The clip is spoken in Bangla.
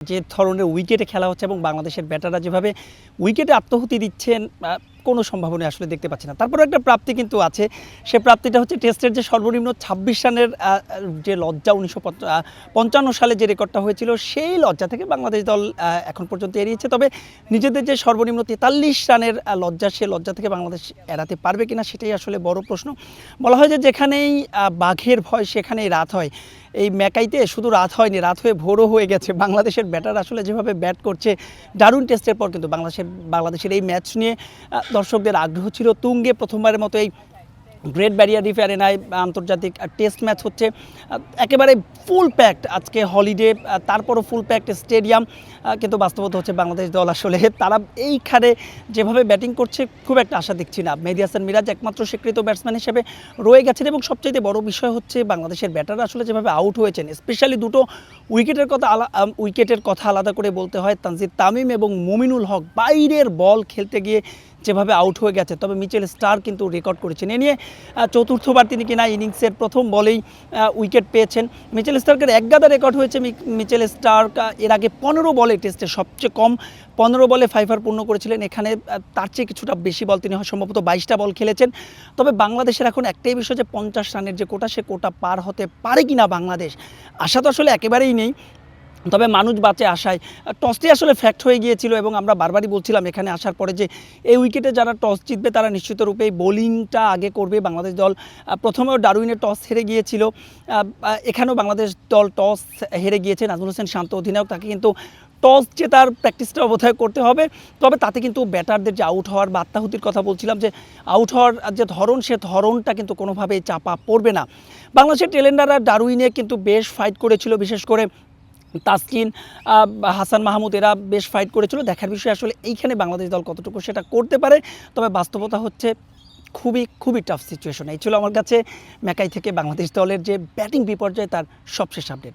যে ধরনের উইকেটে খেলা হচ্ছে এবং বাংলাদেশের ব্যাটাররা যেভাবে উইকেটে আত্মহুতি দিচ্ছেন কোনো সম্ভাবনা আসলে দেখতে পাচ্ছি না। তারপরে একটা প্রাপ্তি কিন্তু আছে, সে প্রাপ্তিটা হচ্ছে টেস্টের যে সর্বনিম্ন ২৬ রানের যে লজ্জা ১৯৫৫ সালে যে রেকর্ডটা হয়েছিল সেই লজ্জা থেকে বাংলাদেশ দল এখন পর্যন্ত এড়িয়েছে। তবে নিজেদের যে সর্বনিম্ন ৪৩ রানের লজ্জা, সে লজ্জা থেকে বাংলাদেশ এড়াতে পারবে কিনা সেটাই আসলে বড় প্রশ্ন। বলা হয় যে যেখানেই বাঘের ভয় সেখানেই রাত হয়। এই ম্যাকাইতে শুধু রাত হয়নি, রাত হয়ে ভোরও হয়ে গেছে। বাংলাদেশের ব্যাটার আসলে যেভাবে ব্যাট করছে, দারুণ টেস্টের পর কিন্তু বাংলাদেশের এই ম্যাচ নিয়ে দর্শকদের আগ্রহ ছিল তুঙ্গে। প্রথমবারের মতো এই গ্রেট ব্যারিয়ার রিফ অ্যারেনায় আন্তর্জাতিক টেস্ট ম্যাচ হচ্ছে, একেবারে ফুল প্যাকড। আজকে হলিডে, তারপরও ফুল প্যাকড স্টেডিয়াম, কিন্তু বাস্তবতা হচ্ছে বাংলাদেশ দল আসলে তারা এইখানে যেভাবে ব্যাটিং করছে খুব একটা আশা দেখছি না। মেহেদী হাসান মিরাজ একমাত্র স্বীকৃত ব্যাটসম্যান হিসেবে রয়ে গেছেন এবং সবচেয়ে বড় বিষয় হচ্ছে বাংলাদেশের ব্যাটাররা আসলে যেভাবে আউট হয়েছেন, স্পেশালি দুটো উইকেটের কথা আলাদা করে বলতে হয়। তানজিদ তামিম এবং মুমিনুল হক বাইরের বল খেলতে গিয়ে যেভাবে আউট হয়ে গেছে। তবে মিচেল স্টার কিন্তু রেকর্ড করেছেন, এ নিয়ে চতুর্থবার তিনি কিনা ইনিংসের প্রথম বলেই উইকেট পেয়েছেন। মিচেল স্টার্কের একগাদা রেকর্ড হয়েছে। মিচেল স্টার্ক এর আগে ১৫ বলে টেস্টে সবচেয়ে কম ১৫ বলে 5 পূর্ণ করেছিলেন। এখানে তার চেয়ে কিছুটা বেশি বল, তিনি সম্ভবত ২২টা বল খেলেছেন। তবে বাংলাদেশের এখন একটাই বিষয় যে ৫০ রানের যে কোটা, সে কোটা পার হতে পারে কিনা বাংলাদেশ, আশা তো আসলে একেবারেই নেই। তবে মানুষ বাঁচে আশায়। টসটি আসলে ফ্যাক্ট হয়ে গিয়েছিল এবং আমরা বারবারই বলছিলাম এখানে আসার পরে যে এই উইকেটে যারা টস জিতবে তারা নিশ্চিতরূপেই বোলিংটা আগে করবে। বাংলাদেশ দল প্রথমেও ডারউইনে টস হেরে গিয়েছিল, এখানেও বাংলাদেশ দল টস হেরে গিয়েছে। নাজমুল হোসেন শান্ত অধিনায়ক, তাকে কিন্তু টস জেতার প্র্যাকটিসটা বোধহয় করতে হবে। তবে তাতে কিন্তু ব্যাটারদের যে আউট হওয়ার বা আত্মাহুতির কথা বলছিলাম, যে আউট হওয়ার যে ধরন, সে ধরনটা কিন্তু কোনোভাবেই চাপা পড়বে না। বাংলাদেশের টেলেন্ডাররা ডারউইনে কিন্তু বেশ ফাইট করেছিল, বিশেষ করে তাসকিন, হাসান মাহমুদ, এরা বেশ ফাইট করেছিল। দেখার বিষয় আসলে এইখানে বাংলাদেশ দল কতটুকু সেটা করতে পারে। তবে বাস্তবতা হচ্ছে খুবই টাফ সিচুয়েশন। এই ছিল আমার কাছে ম্যাকাই থেকে বাংলাদেশ দলের যে ব্যাটিং বিপর্যয় তার সবশেষ আপডেট।